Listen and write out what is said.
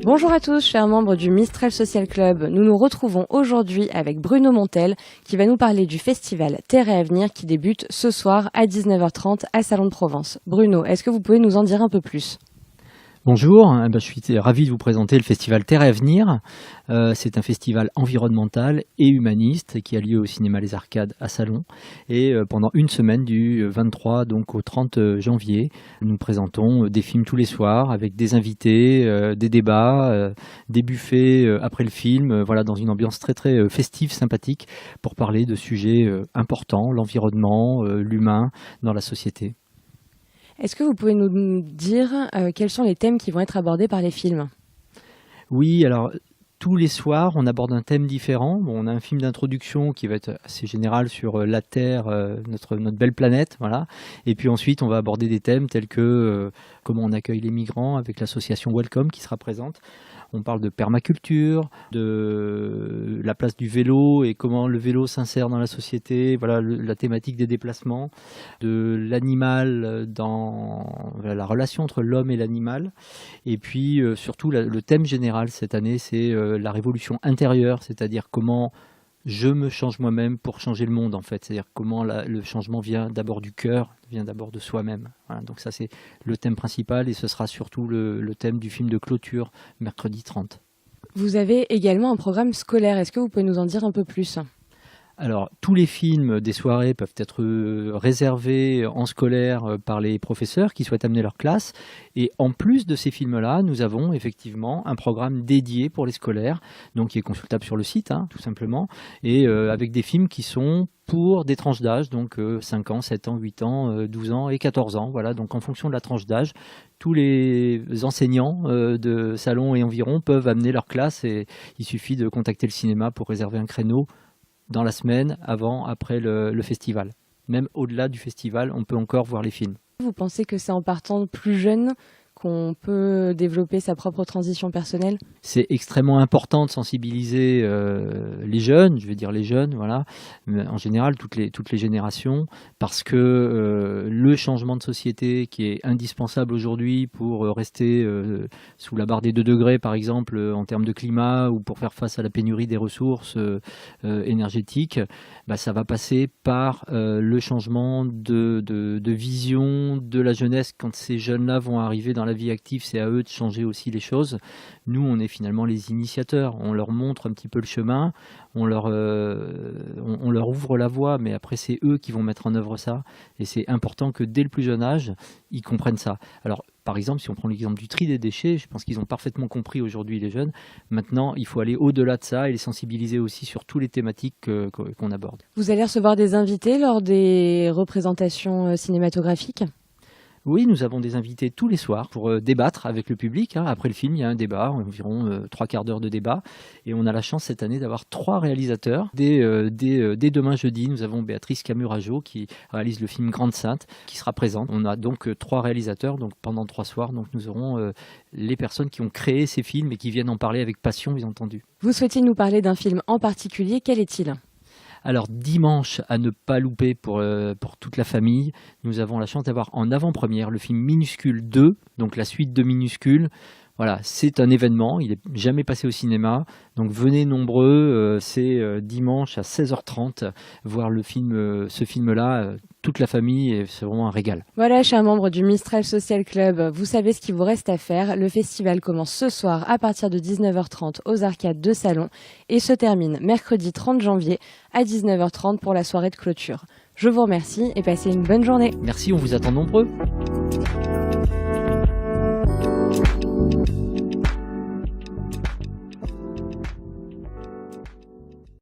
Bonjour à tous, chers membres du Mistral Social Club. Nous nous retrouvons aujourd'hui avec Bruno Montel qui va nous parler du festival Terre et Avenir qui débute ce soir à 19h30 à Salon de Provence. Bruno, est-ce que vous pouvez nous en dire un peu plus ? Bonjour, je suis ravi de vous présenter le festival Terre et Avenir. C'est un festival environnemental et humaniste qui a lieu au cinéma Les Arcades à Salon. Et pendant une semaine du 23 donc au 30 janvier, nous présentons des films tous les soirs avec des invités, des débats, des buffets après le film, voilà, dans une ambiance très très festive, sympathique pour parler de sujets importants, l'environnement, l'humain dans la société. Est-ce que vous pouvez nous dire quels sont les thèmes qui vont être abordés par les films ? Oui, alors tous les soirs, on aborde un thème différent. Bon, on a un film d'introduction qui va être assez général sur la Terre, notre belle planète, voilà. Et puis ensuite, on va aborder des thèmes tels que comment on accueille les migrants avec l'association Welcome qui sera présente. On parle de permaculture, de la place du vélo et comment le vélo s'insère dans la société, voilà, la thématique des déplacements, de l'animal dans la relation entre l'homme et l'animal. Et puis surtout le thème général cette année, c'est la révolution intérieure, c'est-à-dire comment je me change moi-même pour changer le monde en fait, c'est-à-dire comment le changement vient d'abord du cœur, vient d'abord de soi-même. Voilà, donc ça c'est le thème principal et ce sera surtout le thème du film de clôture mercredi 30. Vous avez également un programme scolaire, est-ce que vous pouvez nous en dire un peu plus ? Alors, tous les films des soirées peuvent être réservés en scolaire par les professeurs qui souhaitent amener leur classe. Et en plus de ces films-là, nous avons effectivement un programme dédié pour les scolaires, donc qui est consultable sur le site, tout simplement, et avec des films qui sont pour des tranches d'âge, donc 5 ans, 7 ans, 8 ans, 12 ans et 14 ans. Voilà, donc en fonction de la tranche d'âge, tous les enseignants de Salon et environ peuvent amener leur classe et il suffit de contacter le cinéma pour réserver un créneau dans la semaine, avant, après le festival. Même au-delà du festival, on peut encore voir les films. Vous pensez que c'est en partant plus jeune qu'on peut développer sa propre transition personnelle ? C'est extrêmement important de sensibiliser les jeunes, je vais dire les jeunes, voilà, mais en général toutes les générations, parce que le changement de société qui est indispensable aujourd'hui pour rester sous la barre des 2 degrés, par exemple, en termes de climat, ou pour faire face à la pénurie des ressources énergétiques, ça va passer par le changement de vision de la jeunesse. Quand ces jeunes-là vont arriver dans la vie active, c'est à eux de changer aussi les choses. Nous, on est finalement les initiateurs. On leur montre un petit peu le chemin, on leur ouvre la voie, mais après, c'est eux qui vont mettre en œuvre ça. Et c'est important que dès le plus jeune âge, ils comprennent ça. Alors, par exemple, si on prend l'exemple du tri des déchets, je pense qu'ils ont parfaitement compris aujourd'hui, les jeunes. Maintenant, il faut aller au-delà de ça et les sensibiliser aussi sur toutes les thématiques qu'on aborde. Vous allez recevoir des invités lors des représentations cinématographiques ? Oui, nous avons des invités tous les soirs pour débattre avec le public. Après le film, il y a un débat, environ 3/4 d'heure de débat. Et on a la chance cette année d'avoir 3 réalisateurs. Dès demain jeudi, nous avons Béatrice Camurajo qui réalise le film Grande Sainte, qui sera présente. On a donc 3 réalisateurs donc pendant 3 soirs. Donc nous aurons les personnes qui ont créé ces films et qui viennent en parler avec passion, bien entendu. Vous souhaitiez nous parler d'un film en particulier, quel est-il ? Alors dimanche, à ne pas louper pour toute la famille, nous avons la chance d'avoir en avant-première le film Minuscule 2, donc la suite de Minuscule. Voilà, c'est un événement, il n'est jamais passé au cinéma, donc venez nombreux, c'est dimanche à 16h30, voir ce film-là, toute la famille, et c'est vraiment un régal. Voilà, chers membres du Mistral Social Club, vous savez ce qu'il vous reste à faire. Le festival commence ce soir à partir de 19h30 aux Arcades de Salon et se termine mercredi 30 janvier à 19h30 pour la soirée de clôture. Je vous remercie et passez une bonne journée. Merci, on vous attend nombreux.